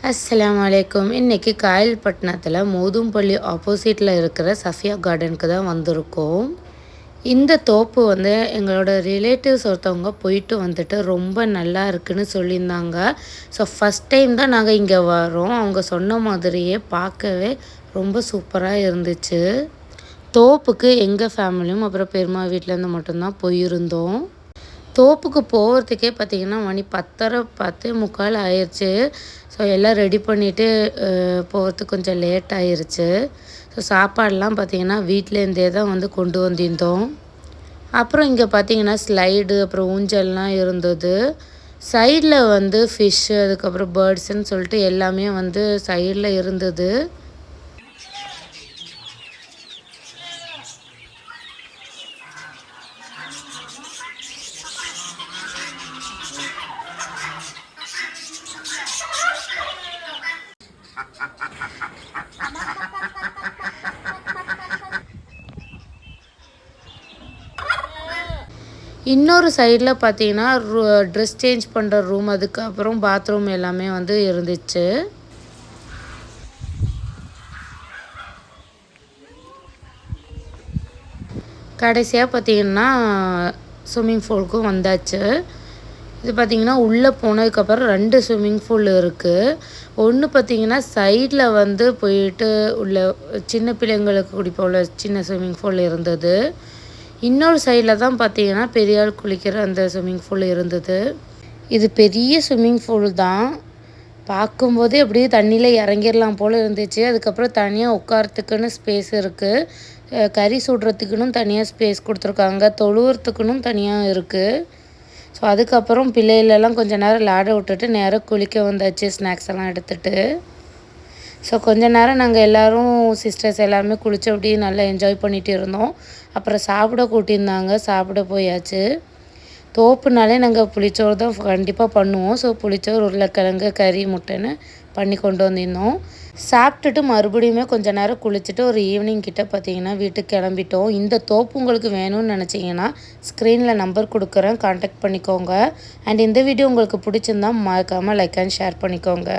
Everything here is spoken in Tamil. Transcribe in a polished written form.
அஸ்ஸலாமு அலைக்கும். இன்றைக்கி காயல்பட்டினத்தில் மோதும்பள்ளி ஆப்போசிட்டில் இருக்கிற சஃபியா கார்டனுக்கு தான் வந்திருக்கோம். இந்த தோப்பு எங்களோட ரிலேட்டிவ்ஸ் ஒருத்தவங்க போயிட்டு வந்துட்டு ரொம்ப நல்லா இருக்குன்னு சொல்லியிருந்தாங்க. ஸோ ஃபஸ்ட் டைம் தான் நாங்கள் இங்கே வரோம். அவங்க சொன்ன மாதிரியே பார்க்கவே ரொம்ப சூப்பராக இருந்துச்சு. தோப்புக்கு எங்கள் ஃபேமிலியும் அப்புறம் பெருமா வீட்டிலேருந்து மட்டும்தான் போயிருந்தோம். தோப்புக்கு போகிறதுக்கே பார்த்திங்கன்னா மணி 10:30 ஆயிடுச்சு. ஸோ எல்லாம் ரெடி பண்ணிவிட்டு போகிறதுக்கு கொஞ்சம் லேட் ஆயிடுச்சு. ஸோ சாப்பாடெலாம் பார்த்திங்கன்னா வீட்டிலேருந்தே தான் கொண்டு வந்திருந்தோம். அப்புறம் இங்கே பார்த்திங்கன்னா ஸ்லைடு அப்புறம் ஊஞ்சல்லாம் இருந்தது. சைடில் ஃபிஷ்ஷு அதுக்கப்புறம் பேர்ட்ஸுன்னு சொல்லிட்டு எல்லாமே சைடில் இருந்தது. இன்னொரு சைடில் பார்த்தீங்கன்னா ட்ரெஸ் சேஞ்ச் பண்ணுற ரூம், அதுக்கப்புறம் பாத்ரூம் எல்லாமே இருந்துச்சு. கடைசியாக பார்த்தீங்கன்னா ஸ்விம்மிங் பூலுக்கும் வந்தாச்சு. இது பார்த்திங்கன்னா உள்ளே போனதுக்கப்புறம் 2 ஸ்விம்மிங் பூல் இருக்குது. ஒன்று பார்த்திங்கன்னா சைடில் போயிட்டு உள்ள சின்ன பிள்ளைங்களுக்கு குடிப்போல் சின்ன ஸ்விம்மிங் பூல் இருந்தது. இன்னொரு சைடில் தான் பார்த்திங்கன்னா பெரிய ஆள் குளிக்கிற அந்த ஸ்விம்மிங் பூல் இருந்தது. இது பெரிய ஸ்விம்மிங் பூல் தான். பார்க்கும்போதே அப்படியே தண்ணியில் இறங்கிடலாம் போல் இருந்துச்சு. அதுக்கப்புறம் தனியாக உட்காரத்துக்குன்னு ஸ்பேஸ் இருக்குது. கறி சுடுறதுக்குன்னு தனியாக ஸ்பேஸ் கொடுத்துருக்காங்க. தொழுவுறதுக்குன்னு தனியாக இருக்குது. ஸோ அதுக்கப்புறம் பிள்ளைகளெல்லாம் கொஞ்சம் நேரம் விளையாட விட்டுட்டு நேராக குளிக்க வந்தாச்சு ஸ்நாக்ஸ் எல்லாம் எடுத்துகிட்டு. ஸோ கொஞ்ச நேரம் நாங்கள் எல்லோரும் சிஸ்டர்ஸ் எல்லாருமே குளித்து அப்படியே நல்லா என்ஜாய் பண்ணிகிட்டு இருந்தோம். அப்புறம் சாப்பிட கூட்டியிருந்தாங்க, சாப்பிட போயாச்சு. தோப்புனாலே நாங்கள் புளிச்சோறு தான் கண்டிப்பாக பண்ணுவோம். ஸோ புளிச்சோறு, உருளைக்கிழங்கு, கறி, முட்டைன்னு பண்ணி கொண்டு வந்திருந்தோம். சாப்பிட்டுட்டு மறுபடியுமே கொஞ்சம் நேரம் குளிச்சுட்டு ஒரு ஈவினிங் கிட்டே பார்த்திங்கன்னா வீட்டுக்கு கிளம்பிட்டோம். இந்த தோப்பு உங்களுக்கு வேணும்னு நினச்சிங்கன்னா ஸ்க்ரீனில் நம்பர் கொடுக்குறேன், கான்டாக்ட் பண்ணிக்கோங்க. அண்ட் இந்த வீடியோ உங்களுக்கு பிடிச்சிருந்தா மறக்காமல் லைக் அண்ட் ஷேர் பண்ணிக்கோங்க.